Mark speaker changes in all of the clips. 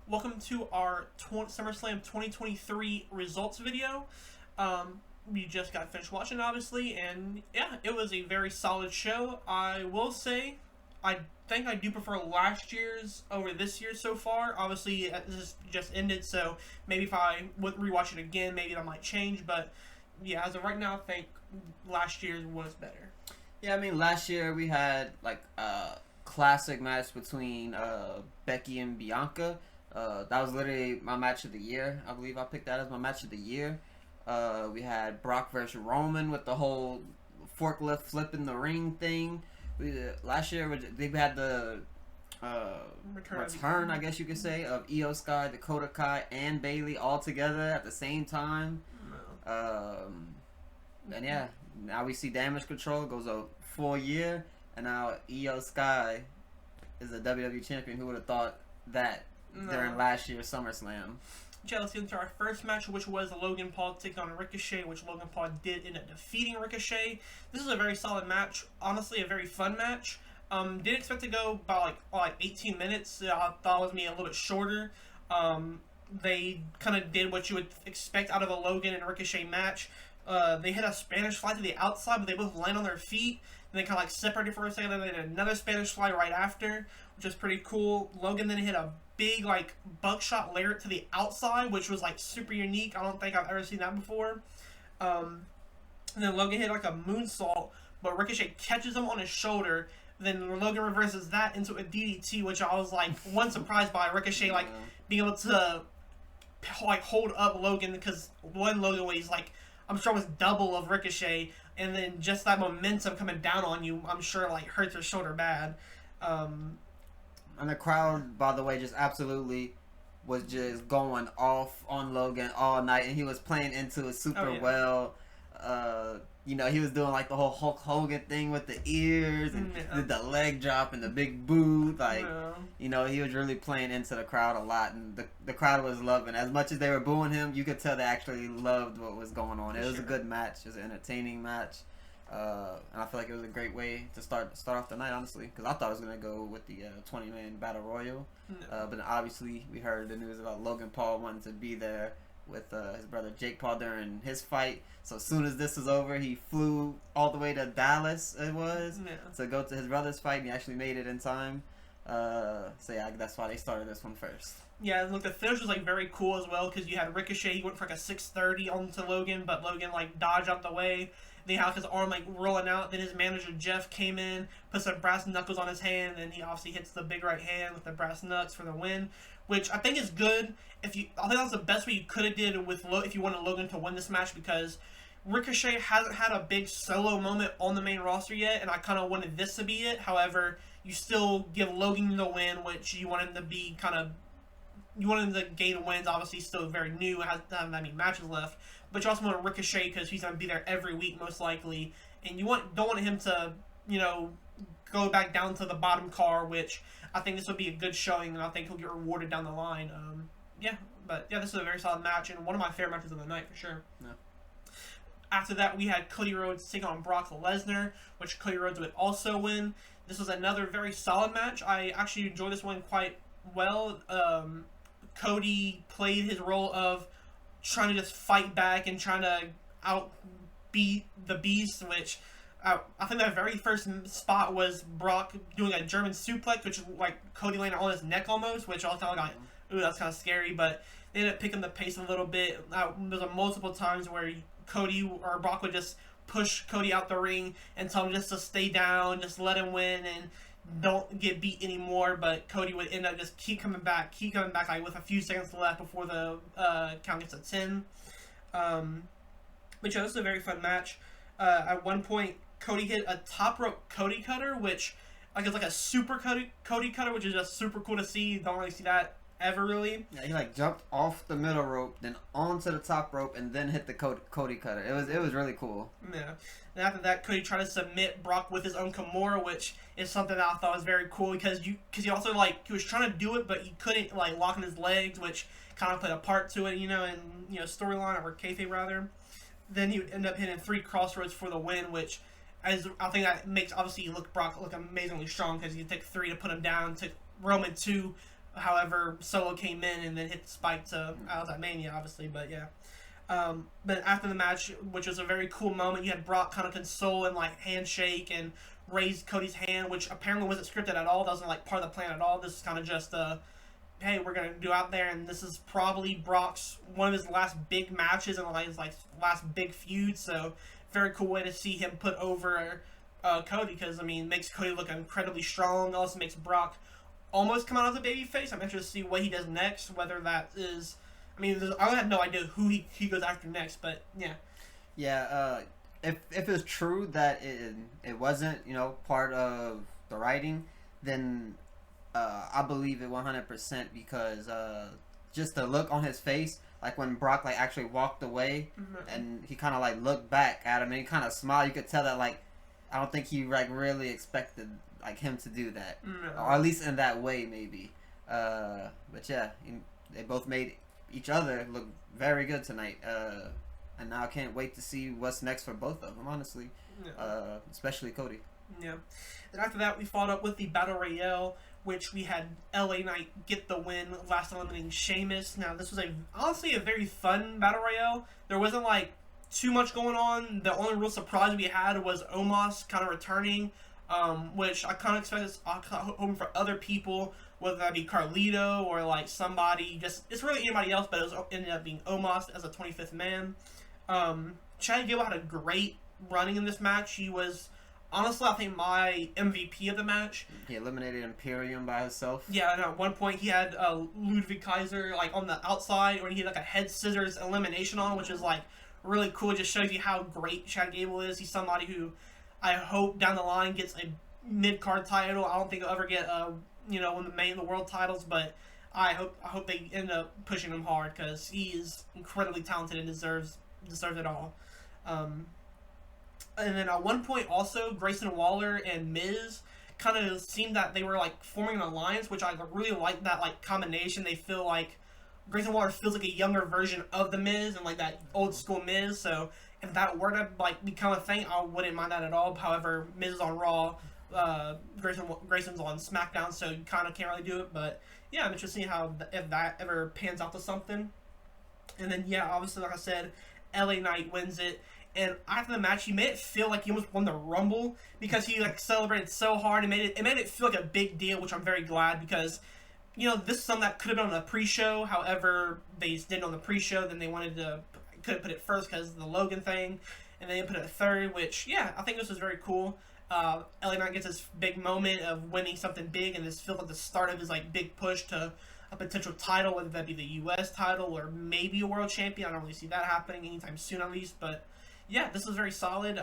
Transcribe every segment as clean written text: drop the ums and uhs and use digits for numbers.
Speaker 1: Welcome to our SummerSlam 2023 results video. We just got finished watching, obviously, and yeah, it was a very solid show. I will say, I think I do prefer last year's over this year's so far. Obviously, this just ended, so maybe if I would rewatch it again, maybe that might change. But yeah, as of right now, I think last year's was better.
Speaker 2: Yeah, I mean, last year we had like a classic match between Becky and Bianca. That was literally my match of the year. I believe I picked that as my match of the year. We had Brock versus Roman with the whole forklift flipping the ring thing. Last year we had the return, I guess you could say, of Io Sky, Dakota Kai, and Bayley all together at the same time. And yeah, now we see Damage Control goes a full year, and now Io Sky is a WWE champion. Who would have thought that during last year's SummerSlam?
Speaker 1: Yeah, let's get into our first match, which was Logan Paul taking on Ricochet, which Logan Paul did end up defeating Ricochet. This is a very solid match. Honestly, a very fun match. Didn't expect to go about like 18 minutes. I thought it was maybe a little bit shorter. They kind of did what you would expect out of a Logan and Ricochet match. They hit a Spanish fly to the outside, but they both land on their feet. And they kind of like separated for a second. Then they did another Spanish fly right after, which is pretty cool. Logan then hit a big like buckshot lariat to the outside, which was like super unique. I don't think I've ever seen that before. And then Logan hit like a moonsault, but Ricochet catches him on his shoulder. Then Logan reverses that into a DDT, which I was like one surprised by Ricochet like being able to like hold up Logan, because one Logan weighs like, I'm sure it was double of Ricochet, and then just that momentum coming down on you, I'm sure like hurts your shoulder bad.
Speaker 2: And the crowd, by the way, just absolutely was just going off on Logan all night, and he was playing into it super well. He was doing like the whole Hulk Hogan thing with the ears and the leg drop and the big boot. He was really playing into the crowd a lot, and the crowd was loving. As much as they were booing him, you could tell they actually loved what was going on. It was a good match. It was an entertaining match. And I feel like it was a great way to start off the night, honestly, because I thought it was going to go with the 20-man Battle Royal. But obviously, we heard the news about Logan Paul wanting to be there with his brother Jake Paul during his fight. So as soon as this was over, he flew all the way to Dallas, to go to his brother's fight, and he actually made it in time. So yeah, that's why they started this one first.
Speaker 1: Yeah, look, the finish was like very cool as well, because you had Ricochet, he went for like a 630 onto Logan, but Logan like dodged out the way. Then he had his arm like rolling out. Then his manager Jeff came in, put some brass knuckles on his hand, and he obviously hits the big right hand with the brass knucks for the win, which I think is good. I think that's the best way you could have did with if you wanted Logan to win this match, because Ricochet hasn't had a big solo moment on the main roster yet, and I kind of wanted this to be it. However, you still give Logan the win, which you want him to be you want him to gain wins. Obviously, still very new, hasn't that many matches left. But you also want Ricochet because he's going to be there every week most likely, and you don't want him to go back down to the bottom car, which I think this would be a good showing, and I think he'll get rewarded down the line. This is a very solid match, and one of my favorite matches of the night for sure.
Speaker 2: Yeah.
Speaker 1: After that, we had Cody Rhodes take on Brock Lesnar, which Cody Rhodes would also win. This was another very solid match. I actually enjoyed this one quite well. Cody played his role of trying to just fight back and trying to outbeat the Beast, which I think that very first spot was Brock doing a German suplex, which like Cody landed on his neck almost, which I was kind of like, ooh, that's kind of scary, but they ended up picking the pace a little bit. There's multiple times where Cody or Brock would just push Cody out the ring and tell him just to stay down, just let him win, and don't get beat anymore. But Cody would end up just keep coming back like with a few seconds left before the count gets to 10. But yeah, this is a very fun match. At one point, Cody hit a top rope Cody cutter, which is like a super Cody cutter, which is just super cool to see. Don't really see that ever really.
Speaker 2: Yeah, he like jumped off the middle rope, then onto the top rope, and then hit the Cody cutter. It was really cool.
Speaker 1: Yeah. And after that, Cody tried to submit Brock with his own Kimura, which is something that I thought was very cool, because he also he was trying to do it, but he couldn't lock in his legs, which kind of played a part to it, and storyline, or kayfabe rather. Then he would end up hitting 3 crossroads for the win, which I think that makes obviously Brock look amazingly strong, because he took 3 to put him down, took Roman 2 However, Solo came in and then hit the spike to out at Mania, obviously. But yeah. But after the match, which was a very cool moment, you had Brock kind of console and like handshake and raise Cody's hand, which apparently wasn't scripted at all. That wasn't like part of the plan at all. This is kind of just hey, we're gonna do out there, and this is probably Brock's one of his last big matches and his like last big feud. So very cool way to see him put over Cody, because I mean makes Cody look incredibly strong. Also makes Brock almost come out as a babyface. I'm interested to see what he does next. Whether that is, I mean, I have no idea who he goes after next, but yeah.
Speaker 2: Yeah. If it's true that it wasn't part of the writing, then I believe it 100% because just the look on his face, like when Brock like actually walked away and he kind of like looked back at him and he kind of smiled, you could tell that like I don't think he like really expected like him to do that, or at least in that way maybe. But yeah, they both made each other look very good tonight. And now I can't wait to see what's next for both of them, honestly. Especially Cody.
Speaker 1: Yeah. And after that, we followed up with the Battle Royale, which we had LA Knight get the win, last eliminating Sheamus. Now, this was honestly a very fun Battle Royale. There wasn't, like, too much going on. The only real surprise we had was Omos kind of returning, which I kind of expected. I was hoping for other people, whether that be Carlito or, like, somebody. It's really anybody else, but it ended up being Omos as a 25th man. Chad Gable had a great running in this match. He was, honestly, I think my MVP of the match.
Speaker 2: He eliminated Imperium by himself.
Speaker 1: Yeah, and at one point he had Ludwig Kaiser like on the outside, or he had like a head scissors elimination on, which is like really cool. It just shows you how great Chad Gable is. He's somebody who I hope down the line gets a mid-card title. I don't think he'll ever get one of the world titles, but I hope they end up pushing him hard because he is incredibly talented and deserves it all. And then at one point also, Grayson Waller and Miz kind of seemed that they were like forming an alliance, which I really like that like combination. They feel like Grayson Waller feels like a younger version of the Miz and like that old school Miz. So if that were to like become a thing, I wouldn't mind that at all. However, Miz is on Raw, Grayson's on SmackDown, so you kind of can't really do it. But yeah, I'm interested to see if that ever pans out to something. And then yeah, obviously like I said, LA Knight wins it. And after the match, he made it feel like he almost won the Rumble because he like celebrated so hard and made it feel like a big deal, which I'm very glad because, this is something that could have been on the pre-show. However, they didn't on the pre-show. Then they could have put it first because of the Logan thing, and they put it third. Which yeah, I think this was very cool. LA Knight gets this big moment of winning something big, and this feels like the start of his like big push to a potential title, whether that be the U.S. title or maybe a world champion. I don't really see that happening anytime soon, at least, but. Yeah, this is very solid.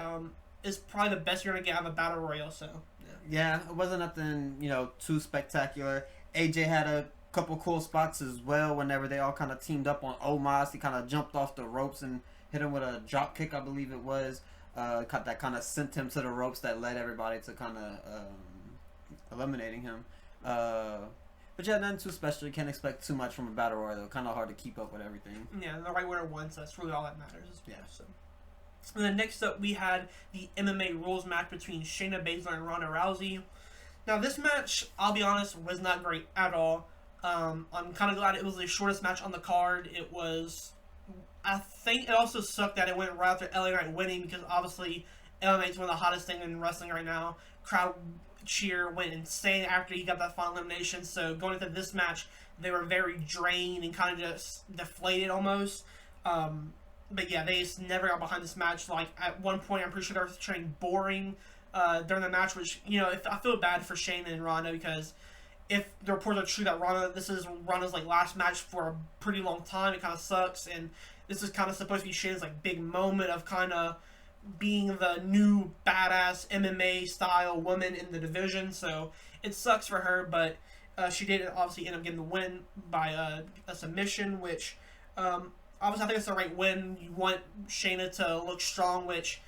Speaker 1: It's probably the best you're going to get out of a Battle Royale, so...
Speaker 2: Yeah, it wasn't nothing, too spectacular. AJ had a couple cool spots as well whenever they all kind of teamed up on Omos. He kind of jumped off the ropes and hit him with a drop kick, I believe it was. That kind of sent him to the ropes that led everybody to kind of eliminating him. But yeah, nothing too special. You can't expect too much from a Battle Royale. Kind of hard to keep up with everything.
Speaker 1: Yeah, the right winner won, so that's really all that matters.
Speaker 2: Yeah.
Speaker 1: So. And then next up, we had the MMA rules match between Shayna Baszler and Ronda Rousey. Now, this match, I'll be honest, was not great at all. I'm kind of glad it was the shortest match on the card. I think it also sucked that it went right after LA Knight winning because obviously LA Knight's one of the hottest things in wrestling right now. Crowd cheer went insane after he got that final elimination. So going into this match, they were very drained and kind of just deflated almost. But yeah, they just never got behind this match. Like, at one point, I'm pretty sure they were turning boring during the match, which, I feel bad for Shayna and Ronda because if the reports are true that this is Ronda's, like, last match for a pretty long time, it kind of sucks. And this is kind of supposed to be Shayna's, like, big moment of kind of being the new badass MMA-style woman in the division. So it sucks for her, but she did obviously end up getting the win by a submission, which... obviously, I think it's the right win. You want Shayna to look strong, which,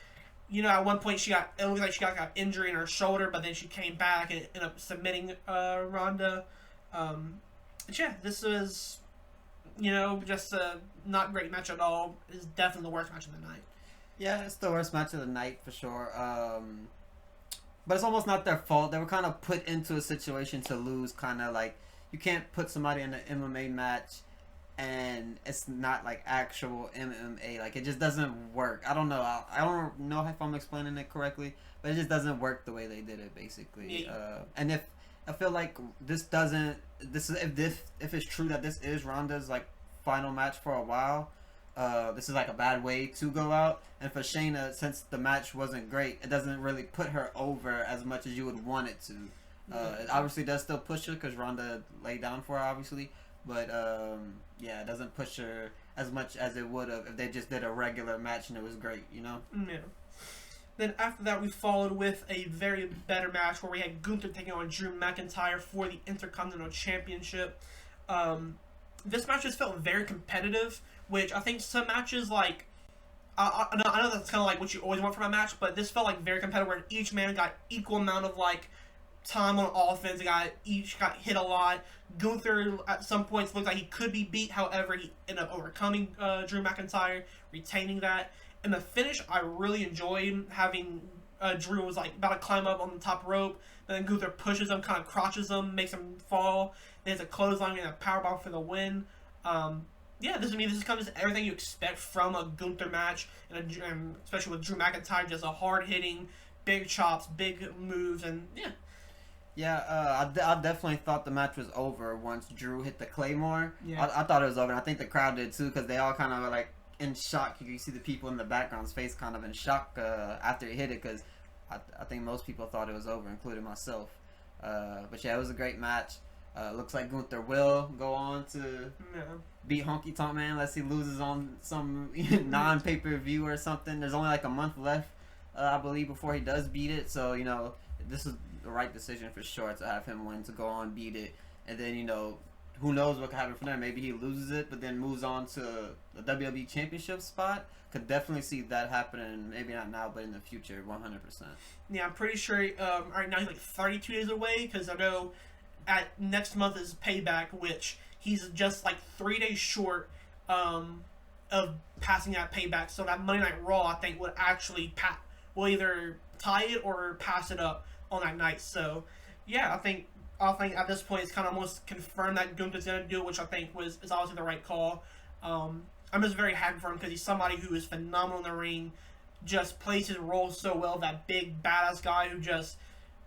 Speaker 1: at one point it looked like she got an injury in her shoulder, but then she came back and ended up submitting Ronda. But yeah, this was, just a not great match at all. It's definitely the worst match of the night.
Speaker 2: Yeah, it's the worst match of the night for sure. But it's almost not their fault. They were kind of put into a situation to lose, kind of like, you can't put somebody in an MMA match and it's not like actual MMA. Like it just doesn't work. I don't know. I don't know if I'm explaining it correctly, but it just doesn't work the way they did it basically.
Speaker 1: Yeah.
Speaker 2: And if I feel like this doesn't, this is if it's true that this is Ronda's like final match for a while. This is like a bad way to go out, and for Shayna, since the match wasn't great, it doesn't really put her over as much as you would want it to. It obviously does still push her because Ronda laid down for her, obviously, but yeah, it doesn't push her as much as it would have if they just did a regular match and it was great, you know?
Speaker 1: Yeah. Then after that, we followed with a very better match where we had Gunther taking on Drew McIntyre for the Intercontinental Championship. This match just felt very competitive, which I think some matches, like, I know that's kind of like what you always want from a match, but this felt like very competitive where each man got equal amount of, like, time on offense. Each got hit a lot. Gunther at some points looked like he could be beat, however, he ended up overcoming Drew McIntyre, retaining that. And the finish, I really enjoyed having Drew was like about to climb up on the top rope, but then Gunther pushes him, kind of crotches him, makes him fall. There's a clothesline and a powerbomb for the win. Yeah, this is kind of just everything you expect from a Gunther match, and especially with Drew McIntyre, just a hard hitting, big chops, big moves, and yeah.
Speaker 2: Yeah, I definitely thought the match was over once Drew hit the Claymore.
Speaker 1: Yeah.
Speaker 2: I thought it was over, and I think the crowd did too, because they all kind of were like in shock. You see the people in the background's face kind of in shock after he hit it, because I think most people thought it was over, including myself. But yeah, it was a great match. Looks like Gunther will go on to beat Honky Tonk Man unless he loses on some non-pay-per-view or something. There's only like a month left, I believe, before he does beat it. So, you know, this is the right decision for sure to have him win, to go on, beat it. And then, you know, who knows what could happen from there. Maybe he loses it, but then moves on to the WWE Championship spot. Could definitely see that happening, maybe not now, but in the future, 100%.
Speaker 1: Yeah, I'm pretty sure right now he's like 32 days away, because I know at next month is Payback, which he's just like 3 days short of passing that Payback. So that Monday Night Raw, I think, would actually will either tie it or pass it up on that night. So yeah, I think at this point it's kind of almost confirmed that Gunther's gonna do it, which I think is obviously the right call. I'm just very happy for him because he's somebody who is phenomenal in the ring, just plays his role so well. That big badass guy who just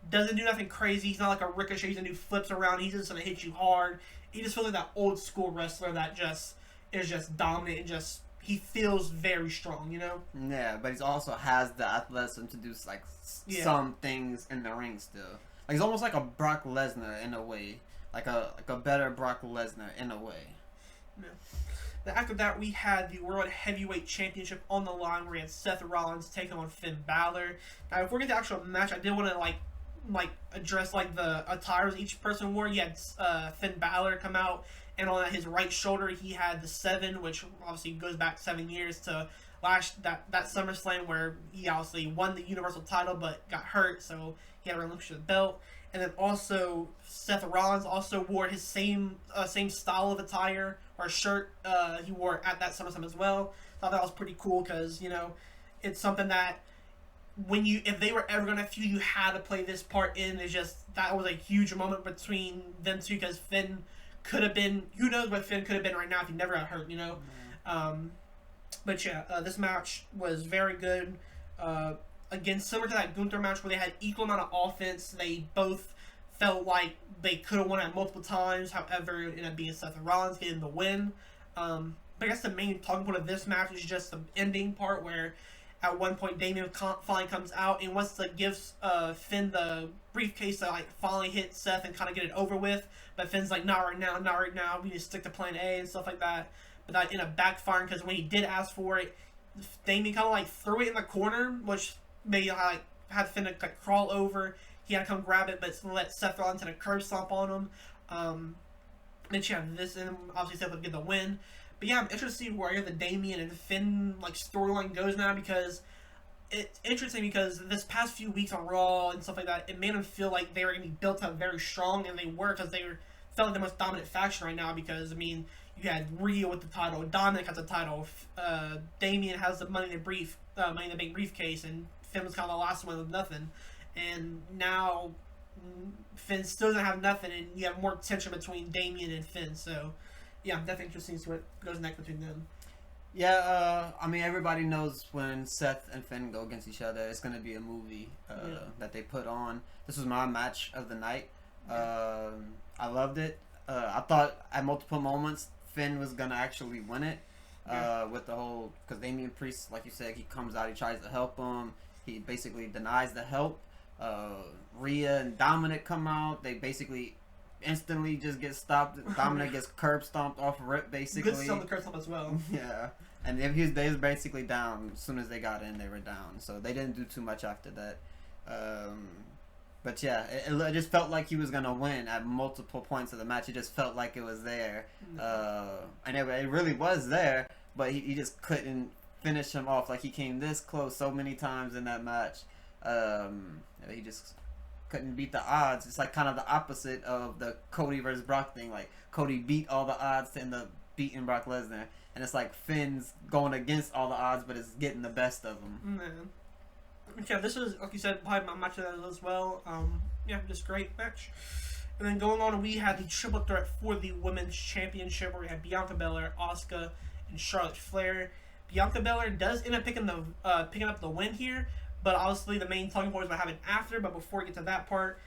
Speaker 1: doesn't do nothing crazy. He's not like a Ricochet. He's gonna do flips around. He's just gonna hit you hard. He just feels like that old school wrestler that just is just dominant and just he feels very strong, you know?
Speaker 2: Yeah, but he also has the athleticism to do like some things in the ring still. Like he's almost like a Brock Lesnar in a way, like a better Brock Lesnar in a way.
Speaker 1: Yeah. Then after that, we had the World Heavyweight Championship on the line, where we had Seth Rollins taking on Finn Balor. Now, before we get to the actual match, I did want to like address like the attires each person wore. You had Finn Balor come out, and on his right shoulder he had the 7, which obviously goes back 7 years to that SummerSlam where he obviously won the Universal title but got hurt, so he had to relinquish the belt. And then also Seth Rollins also wore his same style of attire or shirt he wore at that SummerSlam as well. Thought that was pretty cool because, you know, it's something that if they were ever going to feud, you had to play this part in. It's just, that was a huge moment between them two, because Finn could have been, who knows what Finn could have been right now if he never got hurt, you know? But yeah, this match was very good. Again, similar to that Gunther match where they had equal amount of offense. They both felt like they could have won it multiple times. However, it ended up being Seth Rollins getting the win. But I guess the main talking point of this match is just the ending part where at one point Damien finally comes out and wants to give Finn the briefcase to like finally hit Seth and kind of get it over with. But Finn's like, not right now. We need to stick to plan A and stuff like that. But that ended up backfiring because when he did ask for it, Damien kind of like threw it in the corner, which maybe like had Finn to like crawl over. He had to come grab it, but let Seth Rollins had a curb stomp on him. Then you have this, and obviously Seth would get the win. But yeah, I'm interested to see where the Damien and Finn like storyline goes now, because it's interesting because this past few weeks on Raw and stuff like that, it made them feel like they were going to be built up very strong, and they were, because they felt like the most dominant faction right now. Because I mean, you had Rhea with the title, Dominic has the title, Damien has the Money in the Bank briefcase, and Finn was kind of the last one with nothing. And now Finn still doesn't have nothing, and you have more tension between Damian and Finn. So, yeah, I'm definitely interested to see what goes next between them.
Speaker 2: Yeah, I mean, everybody knows when Seth and Finn go against each other, it's going to be a movie that they put on. This was my match of the night. I loved it. I thought at multiple moments Finn was going to actually win it with the whole... Because Damian Priest, like you said, he comes out, he tries to help him. He basically denies the help. Rhea and Dominic come out. They basically instantly just get stopped. Dominic gets curb stomped off rip, basically.
Speaker 1: Good stuff, the curb stomp as well.
Speaker 2: Yeah. And if they was basically down, as soon as they got in, they were down. So they didn't do too much after that. But yeah, it just felt like he was going to win at multiple points of the match. It just felt like it was there. And it really was there, but he just couldn't finish him off. Like, he came this close so many times in that match. He just couldn't beat the odds. It's like kind of the opposite of the Cody versus Brock thing. Like, Cody beat all the odds to end up beating Brock Lesnar. And it's like Finn's going against all the odds, but it's getting the best of them.
Speaker 1: Man. Yeah, this is, like you said, probably my match of that as well. Yeah, just great match. And then going on, we had the triple threat for the Women's Championship, where we had Bianca Belair, Asuka, and Charlotte Flair. Bianca Belair does end up picking up the win here, but obviously the main talking point is what happened after. But before we get to that part,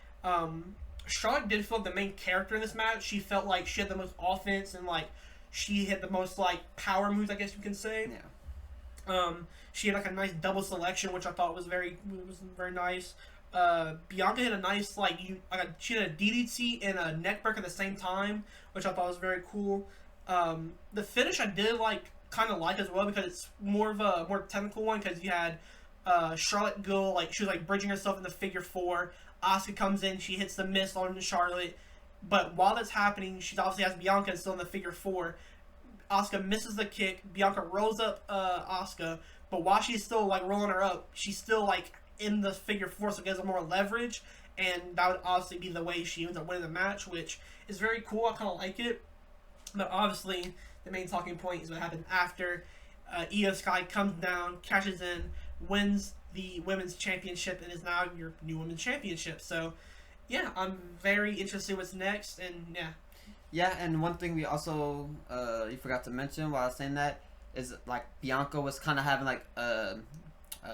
Speaker 1: Charlotte did feel like the main character in this match. She felt like she had the most offense, and like she hit the most like power moves, I guess you can say.
Speaker 2: Yeah.
Speaker 1: She had like a nice double selection, which I thought was very nice. Bianca hit a nice she had a DDT and a neckbreaker at the same time, which I thought was very cool. The finish I did kind of like as well, because it's more of a more technical one, because you had Charlotte go she was bridging herself in the figure four. Asuka comes in, she hits the mist on Charlotte, but while that's happening, she obviously has Bianca still in the figure four. Asuka misses the kick. Bianca rolls up Asuka, but while she's still rolling her up, she's still in the figure four, so it gives her more leverage, and that would obviously be the way she ends up winning the match, which is very cool. I kind of like it, but obviously the main talking point is what happened after. Io Sky comes down, cashes in, wins the Women's Championship, and is now your new Women's Championship. So, yeah, I'm very interested what's next, and yeah.
Speaker 2: Yeah, and one thing we also you forgot to mention while I was saying that is Bianca was kind of having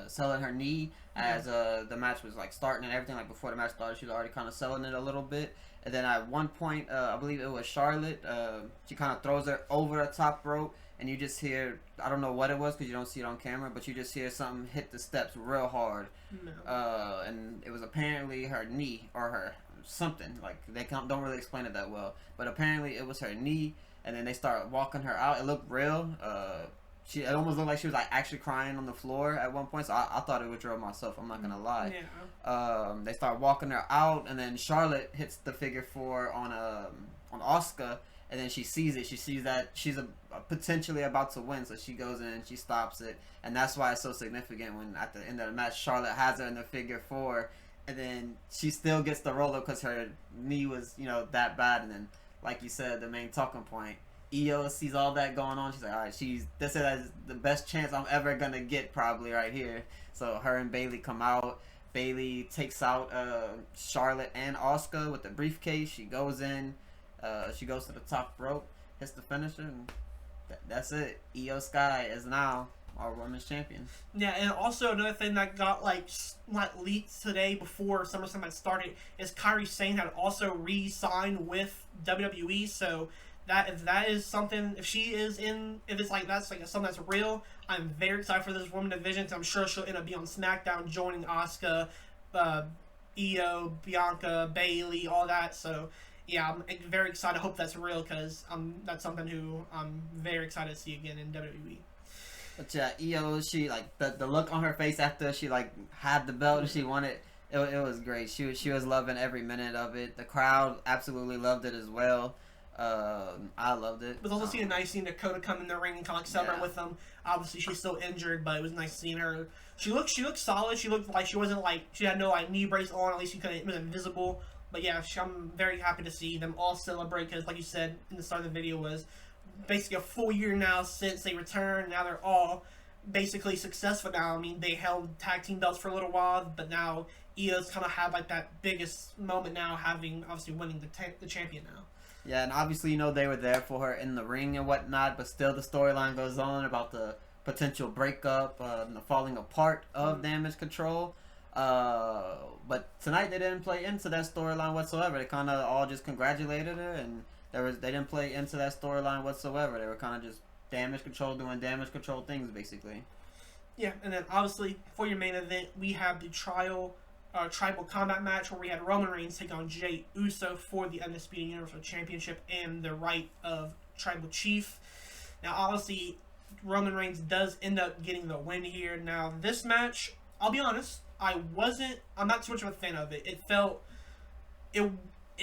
Speaker 2: selling her knee as the match was starting and everything. Before the match started, she was already kind of selling it a little bit. And then at one point, I believe it was Charlotte, she kind of throws her over the top rope, and you just hear, I don't know what it was because you don't see it on camera, but you just hear something hit the steps real hard.
Speaker 1: No.
Speaker 2: And it was apparently her knee or her something. They don't really explain it that well, but apparently it was her knee. And then they start walking her out. It looked real. It almost looked like she was actually crying on the floor at one point. So I thought it was real myself. I'm not gonna lie.
Speaker 1: Yeah.
Speaker 2: They start walking her out, and then Charlotte hits the figure four on Asuka, and then she sees it. She sees that she's potentially about to win, so she goes in, she stops it, and that's why it's so significant when at the end of the match Charlotte has her in the figure four, and then she still gets the roll up because her knee was that bad, and then like you said, the main talking point. Io sees all that going on. She's like, all right, this is the best chance I'm ever gonna get probably right here. So her and Bayley come out. Bayley takes out Charlotte and Asuka with the briefcase. She goes in. She goes to the top rope, hits the finisher, and that's it. Io Sky is now our women's champion.
Speaker 1: Yeah, and also another thing that got leaked today before SummerSlam had started is Kairi Sane had also re-signed with WWE. So if that is something, if it's that's something that's real, I'm very excited for this women division. I'm sure she'll end up being on SmackDown, joining Asuka, Io, Bianca, Bayley, all that. So yeah, I'm very excited. I hope that's real, because that's something who I'm very excited to see again in WWE.
Speaker 2: But yeah, Io, she the look on her face after she had the belt and she won it. It was great. She was loving every minute of it. The crowd absolutely loved it as well. I loved it.
Speaker 1: It was also nice seeing Dakota come in the ring and kind of celebrate with them. Obviously, she's still injured, but it was nice seeing her. She looked solid. She looked like she wasn't she had no knee brace on. At least it was invisible. But yeah, I'm very happy to see them all celebrate, because, like you said in the start of the video, was basically a full year now since they returned. Now they're all basically successful now. I mean, they held tag team belts for a little while, but now Io's kind of had like that biggest moment now, having obviously winning the champion now.
Speaker 2: Yeah, and obviously, you know, they were there for her in the ring and whatnot, but still the storyline goes on about the potential breakup and the falling apart of Damage Control. But tonight they didn't play into that storyline whatsoever. They kind of all just congratulated her, and they didn't play into that storyline whatsoever. They were kind of just Damage Control doing Damage Control things, basically.
Speaker 1: Yeah, and then obviously for your main event, we have the tribal combat match where we had Roman Reigns take on Jey Uso for the Undisputed Universal Championship and the right of Tribal Chief. Now, obviously, Roman Reigns does end up getting the win here. Now, this match, I'll be honest, I'm not too much of a fan of it. It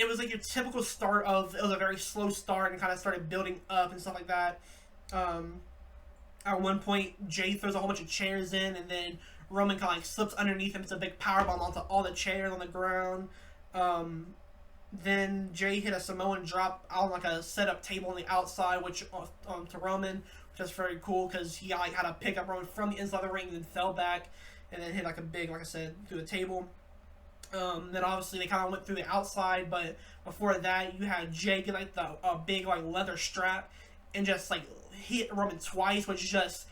Speaker 1: was like your typical start of, it was a very slow start and kind of started building up and stuff like that. At one point, Jey throws a whole bunch of chairs in, and then Roman kind of like slips underneath him. It's a big powerbomb onto all the chairs on the ground. Then Jey hit a Samoan drop on like a set-up table on the outside, which to Roman, which is very cool because he like had to pick up Roman from the inside of the ring and then fell back, and then hit like a big, like I said, through the table. Then obviously they kind of went through the outside, but before that you had Jey get like a big like leather strap and just like hit Roman twice, which is just,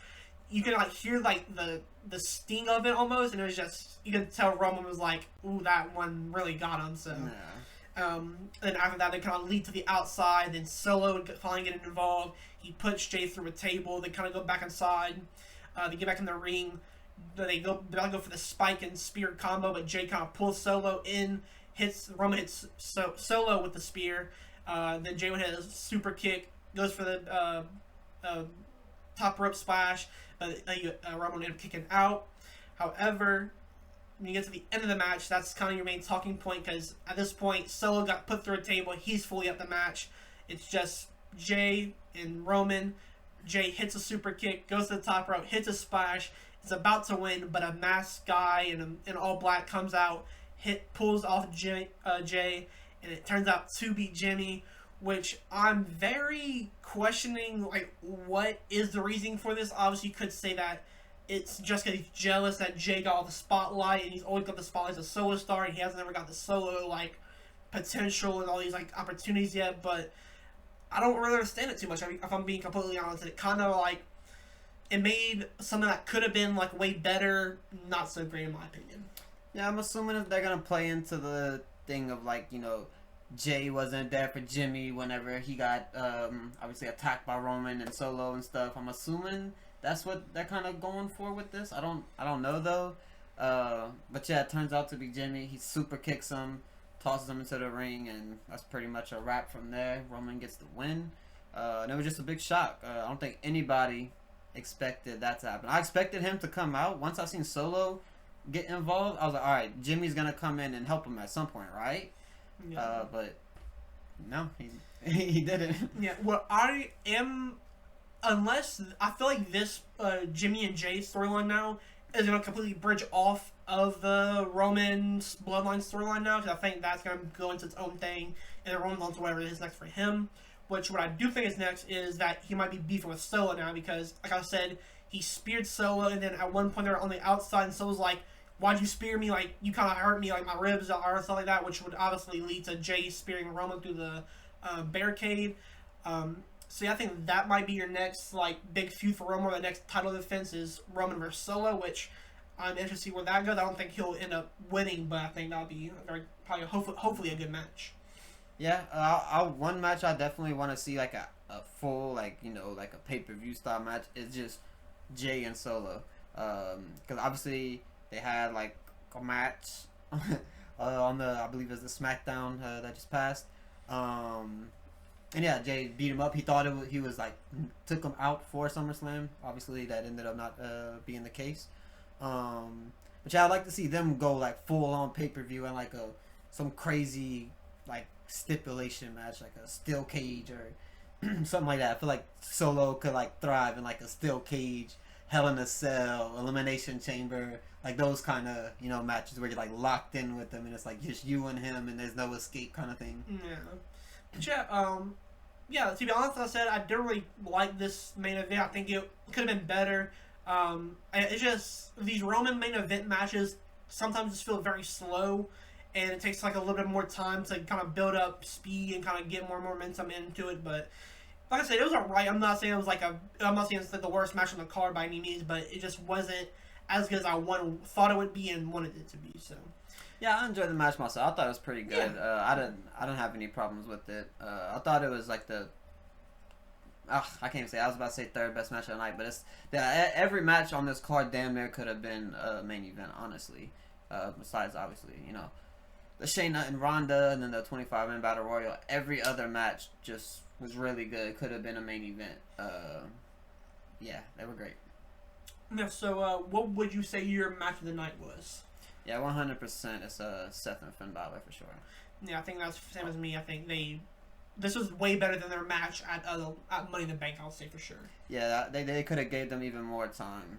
Speaker 1: you can like hear like the sting of it almost, and it was just, you could tell Roman was like, ooh, that one really got him. So then after that they kind of lead to the outside, then Solo finally getting involved. He puts Jey through a table. They kind of go back inside. They get back in the ring. They go for the spike and spear combo, but Jey kind of pulls Solo in, Roman hits Solo with the spear. Then Jey would hit a super kick, goes for the top rope splash, but Roman ended up kicking out. However, when you get to the end of the match, that's kind of your main talking point, because at this point, Solo got put through a table. He's fully up the match. It's just Jey and Roman. Jey hits a super kick, goes to the top rope, hits a splash. It's about to win, but a masked guy in all black comes out, pulls off Jey, and it turns out to be Jimmy, which I'm very questioning, like, what is the reasoning for this? Obviously, you could say that it's just because he's jealous that Jey got all the spotlight, and he's always got the spotlight as a solo star, and he hasn't ever got the solo, like, potential and all these, like, opportunities yet, but I don't really understand it too much, if I'm being completely honest. It kind of, like, it made something that could have been, like, way better not so great, in my opinion.
Speaker 2: Yeah, I'm assuming if they're going to play into the thing of, like, you know, Jey wasn't there for Jimmy whenever he got obviously attacked by Roman and Solo and stuff. I'm assuming that's what they're kind of going for with this. I don't know though. But yeah, it turns out to be Jimmy. He super kicks him, tosses him into the ring, and that's pretty much a wrap from there. Roman gets the win. And it was just a big shock. I don't think anybody expected that to happen. I expected him to come out. Once I seen Solo get involved, I was like, all right, Jimmy's gonna come in and help him at some point, right? Yeah. But no, he didn't.
Speaker 1: Yeah, well, unless I feel like this Jimmy and Jey storyline now is going to completely bridge off of the Roman bloodline storyline now, because I think that's going to go into its own thing, and then Roman on to whatever is next for him. Which, what I do think is next is that he might be beefing with Solo now, because, like I said, he speared Solo, and then at one point they were on the outside, and Solo's like, why'd you spear me? Like, you kind of hurt me, like, my ribs or stuff like that, which would obviously lead to Jey spearing Roman through the barricade. So yeah, I think that might be your next, like, big feud for Roman. The next title defense is Roman versus Solo, which I'm interested to see where that goes. I don't think he'll end up winning, but I think that'll be hopefully a good match.
Speaker 2: Yeah, one match I definitely want to see, like, a full, like, you know, like a pay-per-view style match is just Jey and Solo. Because obviously they had like a match on the, I believe it was the SmackDown that just passed, and yeah, Jey beat him up. He thought he was like, took him out for SummerSlam. Obviously that ended up not being the case. But yeah, I'd like to see them go like full on pay-per-view and like some crazy like stipulation match, like a steel cage or something like that. I feel like Solo could like thrive in like a steel cage, Hell in a Cell, Elimination Chamber, like those kind of, you know, matches where you're like locked in with them and it's like just you and him and there's no escape kind of thing.
Speaker 1: Yeah. But yeah, to be honest, as I said, I didn't really like this main event. I think it could have been better. It's just these Roman main event matches sometimes just feel very slow, and it takes like a little bit more time to kind of build up speed and kind of get more momentum into it. But like I said, it was alright. I'm not saying it was I'm not saying it's like the worst match on the card by any means, but it just wasn't as good as I thought it would be and wanted it to be. So.
Speaker 2: Yeah, I enjoyed the match myself. I thought it was pretty good.
Speaker 1: Yeah.
Speaker 2: I didn't have any problems with it. I thought it was like I can't even say. I was about to say third best match of the night, but every match on this card damn near could have been a main event, honestly. Besides, obviously, the Shayna and Ronda, and then the 25-man Battle Royal. Every other match just was really good. It could have been a main event. Yeah, they were great.
Speaker 1: Yeah. So, what would you say your match of the night was?
Speaker 2: Yeah, 100%. It's Seth and Finn Balor for sure.
Speaker 1: Yeah, I think that's the same as me. I think this was way better than their match at Money in the Bank. I'll say for sure.
Speaker 2: Yeah, they could have gave them even more time,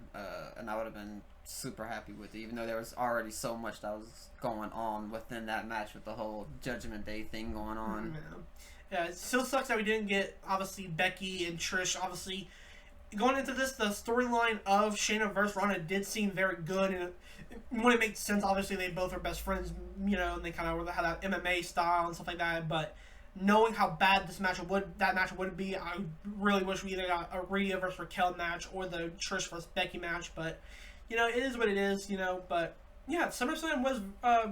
Speaker 2: and I would have been super happy with it. Even though there was already so much that was going on within that match with the whole Judgment Day thing going on.
Speaker 1: Yeah, it still sucks that we didn't get obviously Becky and Trish. Obviously, going into this, the storyline of Shayna versus Ronda did seem very good, and when it makes sense, obviously they both are best friends, and they kind of had that MMA style and stuff like that. But knowing how bad that match would be, I really wish we either got a Rhea versus Raquel match or the Trish versus Becky match. But it is what it is. But yeah, SummerSlam was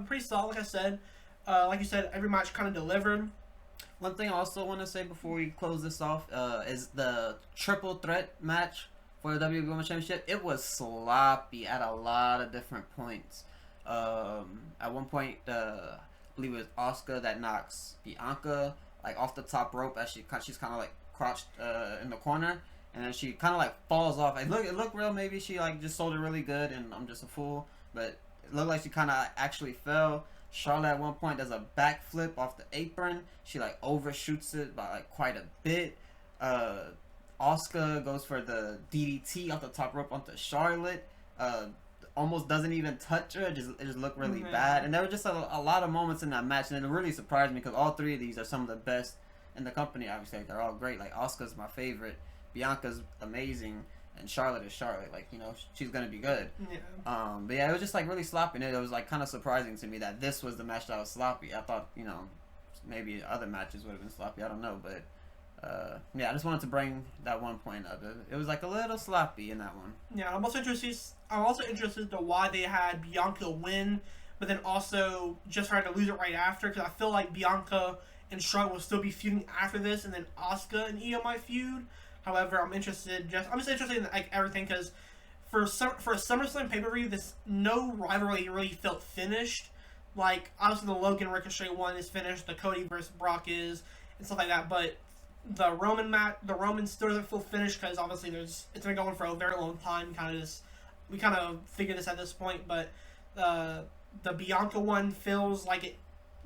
Speaker 1: pretty solid. Like I said, like you said, every match kind of delivered.
Speaker 2: One thing I also want to say before we close this off is the triple threat match for the WWE Women's Championship. It was sloppy at a lot of different points. At one point, I believe it was Asuka that knocks Bianca like off the top rope as she's kind of like crouched in the corner, and then she kind of like falls off. It looked real. Maybe she like just sold it really good, and I'm just a fool. But it looked like she kind of actually fell. Charlotte at one point does a backflip off the apron. She like overshoots it by like quite a bit. Asuka goes for the DDT off the top rope onto Charlotte. Almost doesn't even touch her. It just looked really bad. And there were just a lot of moments in that match, and it really surprised me because all three of these are some of the best in the company. Obviously, like, they're all great. Like Asuka's my favorite, Bianca's amazing, and Charlotte is Charlotte. Like she's gonna be good.
Speaker 1: Yeah.
Speaker 2: But yeah, it was just like really sloppy. And it was like kind of surprising to me that this was the match that was sloppy. I thought maybe other matches would have been sloppy. I don't know, but. Yeah, I just wanted to bring that one point up. It was like a little sloppy in that one.
Speaker 1: Yeah, I'm also interested to why they had Bianca win, but then also just tried to lose it right after. Because I feel like Bianca and Charlotte will still be feuding after this, and then Asuka and Io might feud. However, I'm just interested in like everything because for a SummerSlam pay-per-view, no rivalry really felt finished. Like obviously the Logan Ricochet one is finished, the Cody versus Brock is, and stuff like that, but. The Roman still doesn't feel finished because obviously it's been going for a very long time. We kind of figured this at this point, but the Bianca one feels like it.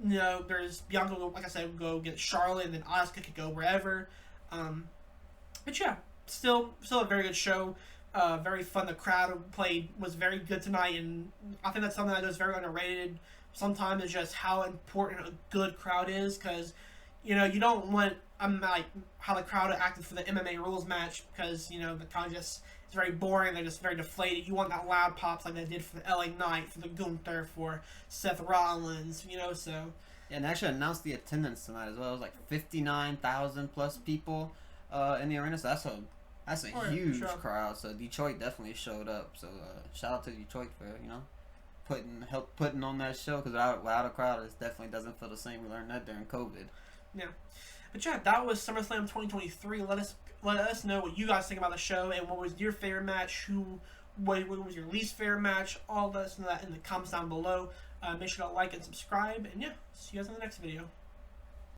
Speaker 1: There's Bianca, like I said, go get Charlotte, and then Asuka could go wherever. But yeah, still a very good show. Very fun. The crowd was very good tonight, and I think that's something that is very underrated. Sometimes it's just how important a good crowd is because. You don't want like how the crowd acted for the MMA rules match because the crowd just is very boring. They're just very deflated. You want that loud pops like they did for the LA Knight, for the Gunther, for Seth Rollins. So.
Speaker 2: Yeah, and they actually announced the attendance tonight as well. It was like 59,000 plus people in the arena. So that's a huge crowd. So Detroit definitely showed up. So shout out to Detroit for putting on that show because without a crowd, it definitely doesn't feel the same. We learned that during COVID.
Speaker 1: Yeah, but yeah, that was SummerSlam 2023. Let us know what you guys think about the show and what was your favorite match. What was your least favorite match? All of us know that in the comments down below. Make sure to like and subscribe, and yeah, see you guys in the next video.